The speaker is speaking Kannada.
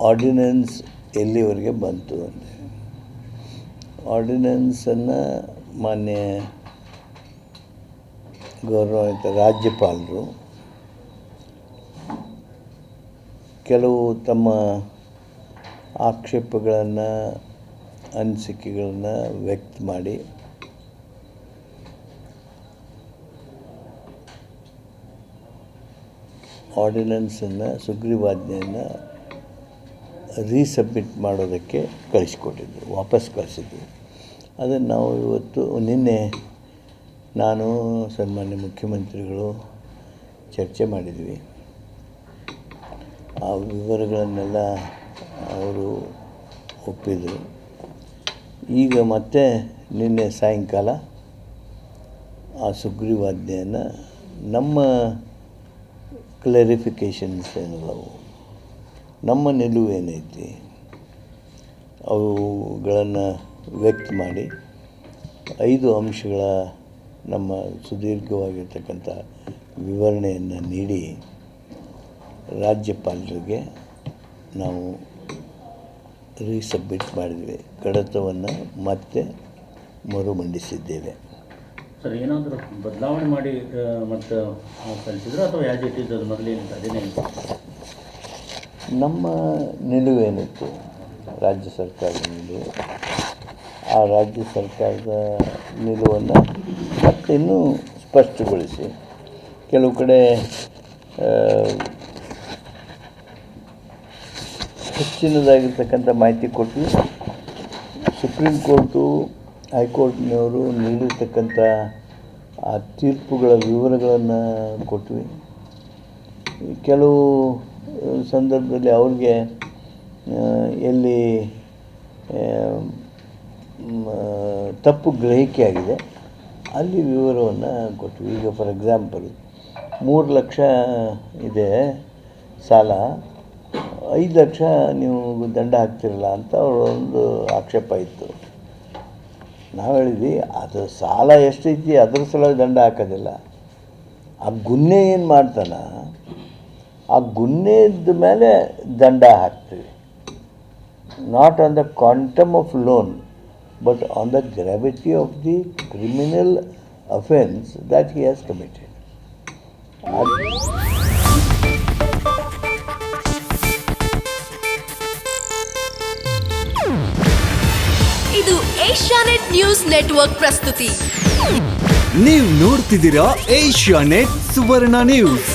ಆರ್ಡಿನೆನ್ಸ್ ಎಲ್ಲಿವರೆಗೆ ಬಂತು ಅಂದರೆ, ಆರ್ಡಿನೆನ್ಸನ್ನು ಮಾನ್ಯ ಗೌರವಾನ್ವಿತ ರಾಜ್ಯಪಾಲರು ಕೆಲವು ತಮ್ಮ ಆಕ್ಷೇಪಗಳನ್ನು, ಅನಿಸಿಕೆಗಳನ್ನು ವ್ಯಕ್ತ ಮಾಡಿ ಆರ್ಡಿನೆನ್ಸನ್ನು, ಸುಗ್ರೀವಾಜ್ಞೆಯನ್ನು ರೀಸಬ್ಮಿಟ್ ಮಾಡೋದಕ್ಕೆ ಕಳಿಸ್ಕೊಟ್ಟಿದ್ರು, ವಾಪಸ್ ಕಳಿಸಿದ್ರು. ಅದನ್ನು ನಾವು ಇವತ್ತು ನಿನ್ನೆ ನಾನು ಸನ್ಮಾನ್ಯ ಮುಖ್ಯಮಂತ್ರಿಗಳು ಚರ್ಚೆ ಮಾಡಿದ್ವಿ. ಆ ವಿವರಗಳನ್ನೆಲ್ಲ ಅವರು ಒಪ್ಪಿದರು. ಈಗ ಮತ್ತೆ ನಿನ್ನೆ ಸಾಯಂಕಾಲ ಆ ಸುಗ್ರೀವಾಜ್ಞೆಯನ್ನು ನಮ್ಮ ಕ್ಲಾರಿಫಿಕೇಷನ್ಸ್ ಏನಲ್ಲವು, ನಮ್ಮ ನಿಲುವು ಏನೈತಿ ಅವುಗಳನ್ನು ವ್ಯಕ್ತ ಮಾಡಿ 5 ಅಂಶಗಳ ನಮ್ಮ ಸುದೀರ್ಘವಾಗಿರ್ತಕ್ಕಂಥ ವಿವರಣೆಯನ್ನು ನೀಡಿ ರಾಜ್ಯಪಾಲರಿಗೆ ನಾವು ರೀಸಬ್ಮಿಟ್ ಮಾಡಿದ್ವಿ. ಕಡತವನ್ನು ಮತ್ತೆ ಮರುಮಂಡಿಸಿದ್ದೇವೆ. ಸರ್, ಏನಾದರೂ ಬದಲಾವಣೆ ಮಾಡಿ ಮತ್ತು ಕಳಿಸಿದ್ರು ಅಥವಾ ಯಾಸ್ ಇಟ್ ಈಸ್ ಅದು ಮೊದಲೇನಿತ್ತು ಅದೇನೇ? ನಮ್ಮ ನಿಲುವೇನಿತ್ತು, ರಾಜ್ಯ ಸರ್ಕಾರದ ನಿಲುವು, ಆ ರಾಜ್ಯ ಸರ್ಕಾರದ ನಿಲುವನ್ನು ಮತ್ತೆ ಇನ್ನೂ ಸ್ಪಷ್ಟಗೊಳಿಸಿ ಕೆಲವು ಕಡೆ ಹೆಚ್ಚಿನದಾಗಿರ್ತಕ್ಕಂಥ ಮಾಹಿತಿ ಕೊಟ್ಟು ಸುಪ್ರೀಂ ಕೋರ್ಟು, ಹೈಕೋರ್ಟ್ನವರು ನೀಡಿರ್ತಕ್ಕಂಥ ಆ ತೀರ್ಪುಗಳ ವಿವರಗಳನ್ನು ಕೊಟ್ವಿ. ಕೆಲವು ಸಂದರ್ಭದಲ್ಲಿ ಅವ್ರಿಗೆ ಎಲ್ಲಿ ತಪ್ಪು ಗ್ರಹಿಕೆ ಆಗಿದೆ ಅಲ್ಲಿ ವಿವರವನ್ನು ಕೊಟ್ವಿ. ಈಗ ಫಾರ್ ಎಕ್ಸಾಂಪಲ್ 3 ಲಕ್ಷ ಇದೆ ಸಾಲ, 5 ಲಕ್ಷ ನೀವು ದಂಡ ಹಾಕ್ತಿರಲ್ಲ ಅಂತ ಅವರೊಂದು ಆಕ್ಷೇಪ ಇತ್ತು. ನಾವು ಹೇಳಿದ್ವಿ, ಅದು ಸಾಲ ಎಷ್ಟೈತಿ ಅದ್ರ ಸಲುವಾಗಿ ದಂಡ ಹಾಕೋದಿಲ್ಲ, ಆ ಗುನ್ನೆ ಏನು ಮಾಡ್ತಾನೆ ಆ ಗುನ್ನೆದ ಮೇಲೆ ದಂಡ ಹಾಕ್ತೀವಿ. Not on the quantum of lone but on the gravity of the criminal offence that he has committed. ಇದು ಏಷ್ಯಾನೆಟ್ ನ್ಯೂಸ್ ನೆಟ್ವರ್ಕ್ ಪ್ರಸ್ತುತಿ. ನೀವು ನೋಡ್ತಿದ್ದೀರಾ ಏಷ್ಯಾನೆಟ್ ಸುವರ್ಣ ನ್ಯೂಸ್.